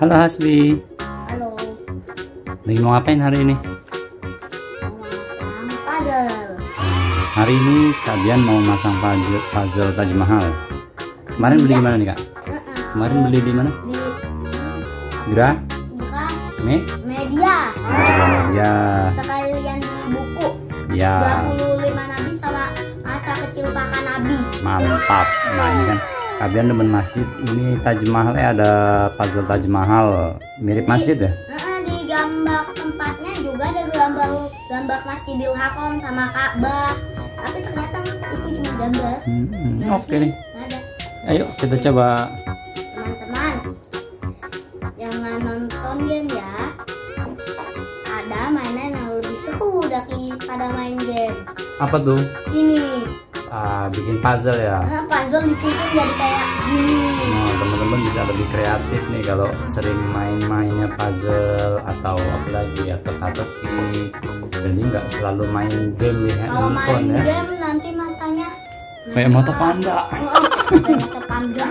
Halo Hasbi. Halo. Lagi mau ngapain hari ini? Mau puzzle. Hari ini kalian mau masang puzzle Taj Mahal. Kemarin beli di mana nih Kak? Kemarin beli di mana? Di Gra? media. Ya. Sekalian beli buku. Ya. 25 Nabi sama masa kecil Pak Nabi. Mantap. Nah ini kan kalian demen masjid. Ini Taj Mahal ada puzzle Taj Mahal. Mirip masjid ya? Di gambar tempatnya juga ada gambar Masjidil Haram sama Ka'bah. Tapi ternyata itu cuma gambar. Oke nih. Nggak ada. Ayo kita coba. Teman-teman, jangan nonton game ya. Ada mainan yang lebih seru daripada main game. Apa tuh? Ini Bikin puzzle ya. puzzle disusun jadi kayak gini. Nah, teman-teman bisa lebih kreatif nih kalau sering main-mainnya puzzle atau apalagi teka-teki. Jadi nggak selalu main game di Kalau main handphone ya. game nanti matanya Kayak mata panda. kayak mata panda.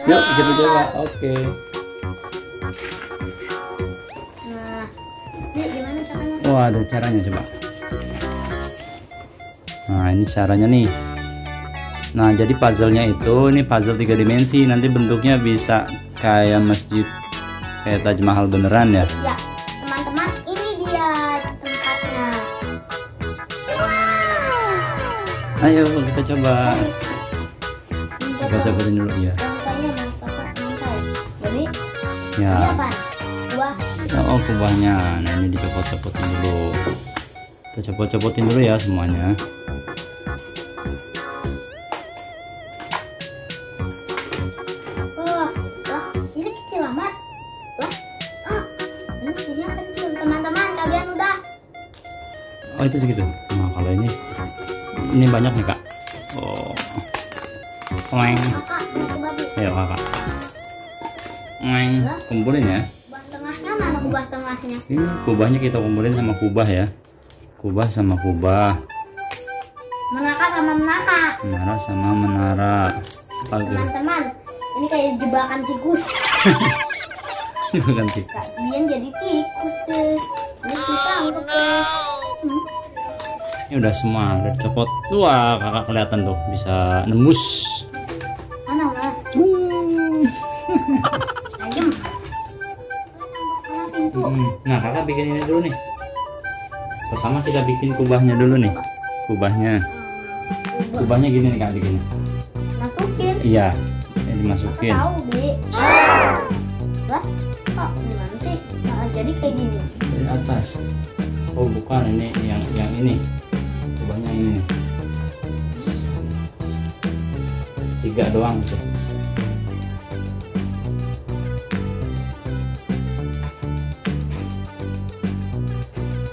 Yuk kita coba. Oke. Nah, ini gimana caranya? Wah, ada caranya coba. Nah, ini caranya nih. Nah, jadi puzzle-nya itu ini puzzle 3 dimensi. Nanti bentuknya bisa kayak masjid, kayak Taj Mahal beneran ya. Ya, teman-teman, ini dia tempatnya. Ayo kita coba. Kita cobain dulu ya. Contohnya mantai. Jadi, Ya. ini apa? Buah. Oh, kubahnya. Nah, ini dicopot-copotin dulu. Kita copot-copotin dulu ya semuanya. Wah, ini kecil amat. Ini kecil. Teman-teman, kalian udah. Oh, itu segitu. Nah, kalau ini banyak nih Kak. Oh. Oeng. Kakak, mau coba beli. Ayo Kakak. Oeng. Kumpulin ya. Kubah tengahnya mana kubah tengahnya? Ini kubahnya kita kumpulin sama kubah ya. Kubah sama kubah. Menara sama menara. Menara sama menara. Apa tuh? Teman-teman, ini kayak jebakan tikus. Bukan tikus. Kak Bian jadi tikus deh. Ini susah untuk Ini udah semua, udah copot. Wah, Kakak kelihatan tuh bisa nembus. mana lah? Tajam. Pintu. Nah, Kakak bikin ini dulu nih. Pertama kita bikin kubahnya dulu nih. Kubahnya. Kubahnya gini nih Kak bikin. Masukin. Iya, ini Aku dimasukin. tahu, Bi. Wah, kok gimana sih? Nah, jadi kayak gini. Dari atas. Oh, bukan ini yang ini. Kubahnya ini nih. 3 doang sih.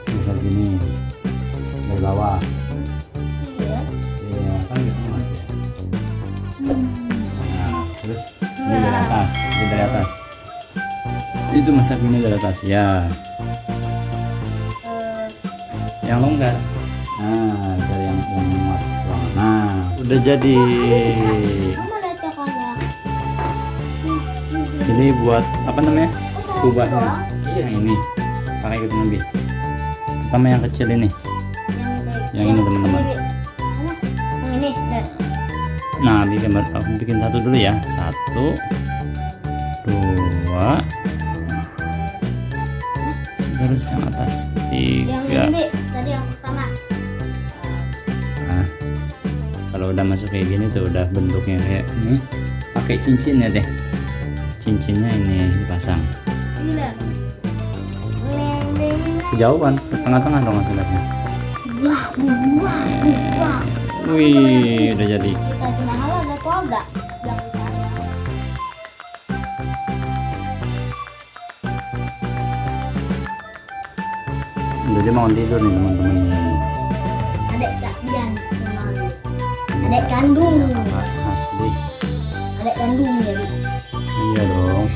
Misal gini. Dari bawah. Iya. Iya, kan gitu Mas. Nah, terus ini dari atas, ini dari atas. Itu masak ini dari atas ya. Yang longgar. Nah, dari yang muat ruangan. Nah, udah jadi. Kamu lihat kakaknya. Ini buat apa namanya? Oh, Kubahnya. Iya, yang ini. Pakai gitu nanti. Pertama yang kecil ini. Yang ini, teman-teman. Mana? Yang ini, lihat. Nah, aku bikin satu dulu ya. 1, 2, terus yang atas Yang 3. ini, Bi. Tadi yang pertama. Nah, kalau udah masuk kayak gini tuh udah bentuknya kayak ini. Pakai cincin ya deh. Cincinnya ini dipasang. Ini lihat. Kejauhan, ke tengah-tengah dong hasilnya. Wah, wah, wah. Wih, udah jadi. Kita cuma ada keluarga. Yang saya. Jadi mau tidur nih teman-teman. Adek Kak Bian. Adek kandung. Asli. Adek kandung jadi. Iya dong.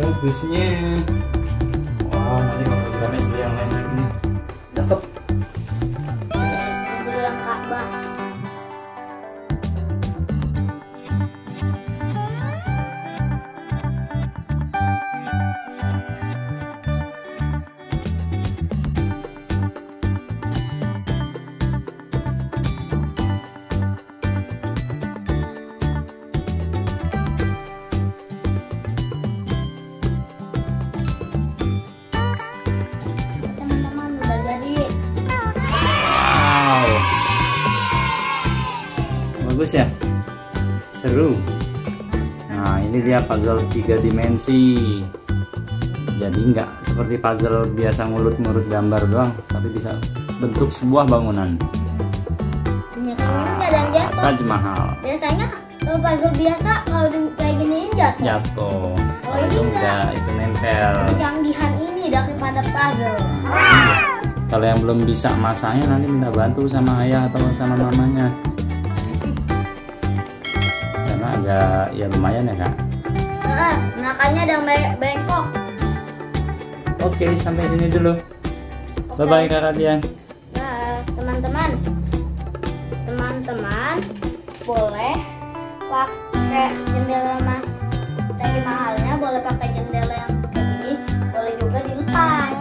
bagusnya. Wah, nanti kalau Gramet beli yang lain lagi nih. Cakep. Beli yang Ka'bah. Teman-teman udah jadi. Wow. Bagus ya? Seru. Nah, ini dia puzzle 3 dimensi. Jadi nggak seperti puzzle biasa ngurut-ngurut gambar doang, tapi bisa bentuk sebuah bangunan. Ini nggak ada yang jatuh. Taj Mahal. Biasanya kalau puzzle biasa kalau kayak giniin jatuh. Jatuh. Oh, ini Itu enggak, itu nempel. Kecanggihan ini daripada puzzle. Kalau yang belum bisa masaknya nanti minta bantu sama ayah atau sama mamanya. Karena agak ya lumayan ya kak. Makanya ada yang bengkok. Oke, sampai sini dulu. Oke. Bye bye kakak Dian. Nah, teman-teman boleh pakai jendela dari mahalnya, boleh pakai jendela yang kayak gini, boleh juga dilepas.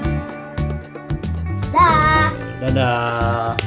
Dah. Dadah.